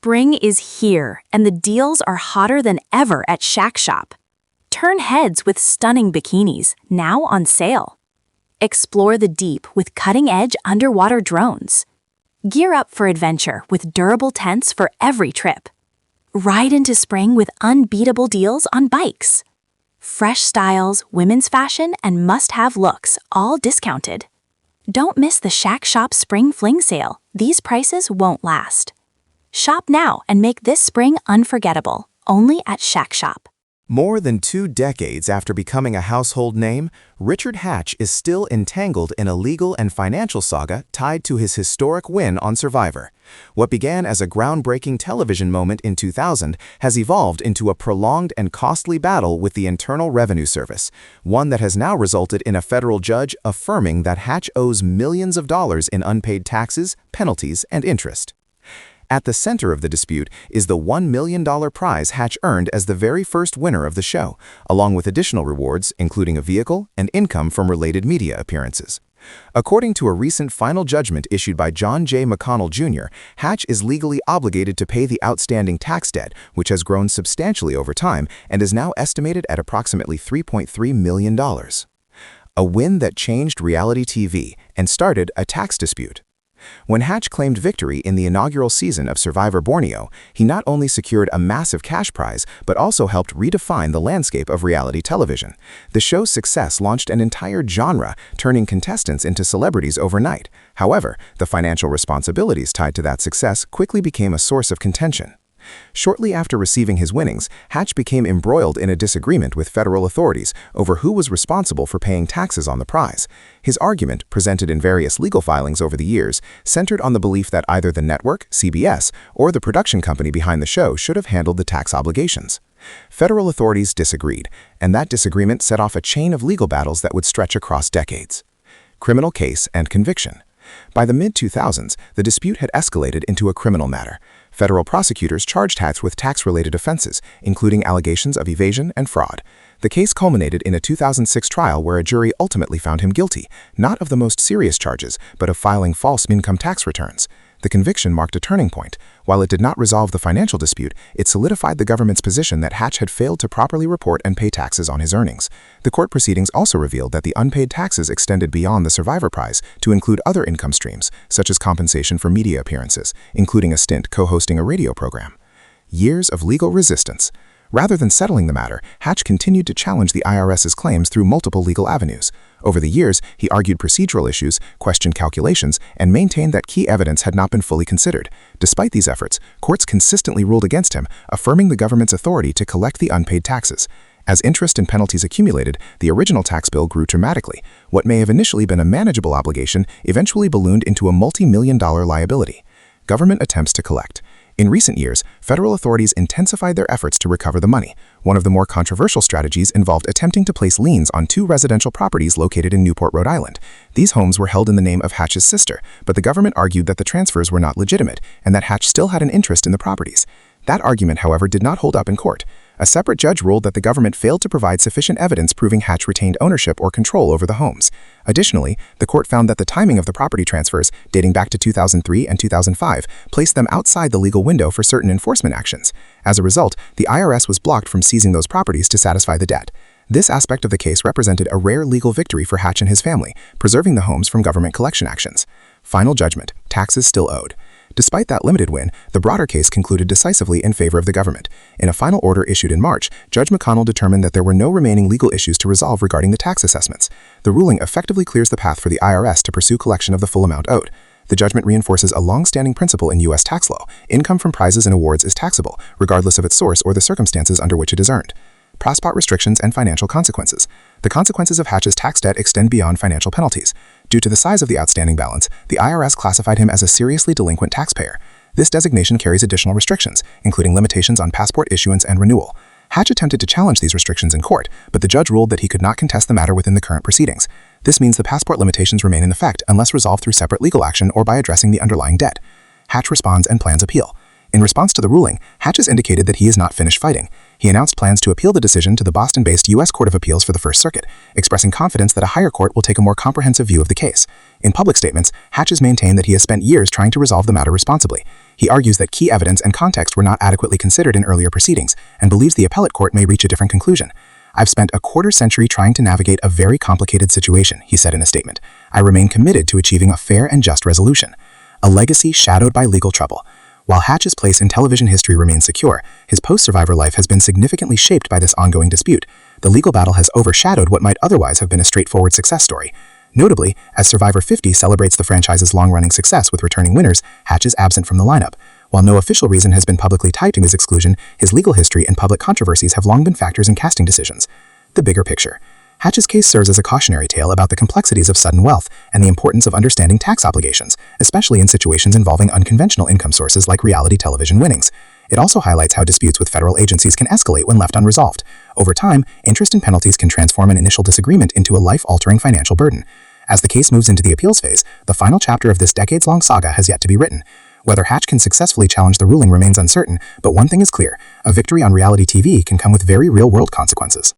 Spring is here, and the deals are hotter than ever at Shack Shop. Turn heads with stunning bikinis, now on sale. Explore the deep with cutting-edge underwater drones. Gear up for adventure with durable tents for every trip. Ride into spring with unbeatable deals on bikes. Fresh styles, women's fashion, and must-have looks, all discounted. Don't miss the Shack Shop Spring Fling Sale. These prices won't last. Shop now and make this spring unforgettable, only at Shack Shop. More than 2 decades after becoming a household name, Richard Hatch is still entangled in a legal and financial saga tied to his historic win on Survivor. What began as a groundbreaking television moment in 2000 has evolved into a prolonged and costly battle with the Internal Revenue Service, one that has now resulted in a federal judge affirming that Hatch owes millions of dollars in unpaid taxes, penalties, and interest. At the center of the dispute is the $1 million prize Hatch earned as the very first winner of the show, along with additional rewards, including a vehicle and income from related media appearances. According to a recent final judgment issued by John J. McConnell Jr., Hatch is legally obligated to pay the outstanding tax debt, which has grown substantially over time and is now estimated at approximately $3.3 million. A win that changed reality TV and started a tax dispute. When Hatch claimed victory in the inaugural season of Survivor Borneo, he not only secured a massive cash prize, but also helped redefine the landscape of reality television. The show's success launched an entire genre, turning contestants into celebrities overnight. However, the financial responsibilities tied to that success quickly became a source of contention. Shortly after receiving his winnings, Hatch became embroiled in a disagreement with federal authorities over who was responsible for paying taxes on the prize. His argument, presented in various legal filings over the years, centered on the belief that either the network, CBS, or the production company behind the show should have handled the tax obligations. Federal authorities disagreed, and that disagreement set off a chain of legal battles that would stretch across decades. Criminal case and conviction. By the mid-2000s, the dispute had escalated into a criminal matter. Federal prosecutors charged Hatch with tax-related offenses, including allegations of evasion and fraud. The case culminated in a 2006 trial where a jury ultimately found him guilty, not of the most serious charges, but of filing false income tax returns. The conviction marked a turning point. While it did not resolve the financial dispute, it solidified the government's position that Hatch had failed to properly report and pay taxes on his earnings. The court proceedings also revealed that the unpaid taxes extended beyond the Survivor prize to include other income streams, such as compensation for media appearances, including a stint co-hosting a radio program. Years of legal resistance. Rather than settling the matter, Hatch continued to challenge the IRS's claims through multiple legal avenues. Over the years, he argued procedural issues, questioned calculations, and maintained that key evidence had not been fully considered. Despite these efforts, courts consistently ruled against him, affirming the government's authority to collect the unpaid taxes. As interest and penalties accumulated, the original tax bill grew dramatically. What may have initially been a manageable obligation eventually ballooned into a multi-million-dollar liability. Government attempts to collect. In recent years, federal authorities intensified their efforts to recover the money. One of the more controversial strategies involved attempting to place liens on 2 residential properties located in Newport, Rhode Island. These homes were held in the name of Hatch's sister, but the government argued that the transfers were not legitimate and that Hatch still had an interest in the properties. That argument, however, did not hold up in court. A separate judge ruled that the government failed to provide sufficient evidence proving Hatch retained ownership or control over the homes. Additionally, the court found that the timing of the property transfers, dating back to 2003 and 2005, placed them outside the legal window for certain enforcement actions. As a result, the IRS was blocked from seizing those properties to satisfy the debt. This aspect of the case represented a rare legal victory for Hatch and his family, preserving the homes from government collection actions. Final judgment: taxes still owed. Despite that limited win, the broader case concluded decisively in favor of the government. In a final order issued in March, Judge McConnell determined that there were no remaining legal issues to resolve regarding the tax assessments. The ruling effectively clears the path for the IRS to pursue collection of the full amount owed. The judgment reinforces a long-standing principle in U.S. tax law: income from prizes and awards is taxable, regardless of its source or the circumstances under which it is earned. Passport restrictions and financial consequences. The consequences of Hatch's tax debt extend beyond financial penalties. Due to the size of the outstanding balance, the IRS classified him as a seriously delinquent taxpayer. This designation carries additional restrictions, including limitations on passport issuance and renewal. Hatch attempted to challenge these restrictions in court, but the judge ruled that he could not contest the matter within the current proceedings. This means the passport limitations remain in effect unless resolved through separate legal action or by addressing the underlying debt. Hatch responds and plans appeal. In response to the ruling, Hatch has indicated that he is not finished fighting. He announced plans to appeal the decision to the Boston-based U.S. Court of Appeals for the First Circuit, expressing confidence that a higher court will take a more comprehensive view of the case. In public statements, Hatch has maintained that he has spent years trying to resolve the matter responsibly. He argues that key evidence and context were not adequately considered in earlier proceedings, and believes the appellate court may reach a different conclusion. "I've spent a quarter-century trying to navigate a very complicated situation," he said in a statement. "I remain committed to achieving a fair and just resolution." A legacy shadowed by legal trouble. While Hatch's place in television history remains secure, his post-Survivor life has been significantly shaped by this ongoing dispute. The legal battle has overshadowed what might otherwise have been a straightforward success story. Notably, as Survivor 50 celebrates the franchise's long-running success with returning winners, Hatch is absent from the lineup. While no official reason has been publicly tied to his exclusion, his legal history and public controversies have long been factors in casting decisions. The bigger picture. Hatch's case serves as a cautionary tale about the complexities of sudden wealth and the importance of understanding tax obligations, especially in situations involving unconventional income sources like reality television winnings. It also highlights how disputes with federal agencies can escalate when left unresolved. Over time, interest and penalties can transform an initial disagreement into a life-altering financial burden. As the case moves into the appeals phase, the final chapter of this decades-long saga has yet to be written. Whether Hatch can successfully challenge the ruling remains uncertain, but one thing is clear: a victory on reality TV can come with very real-world consequences.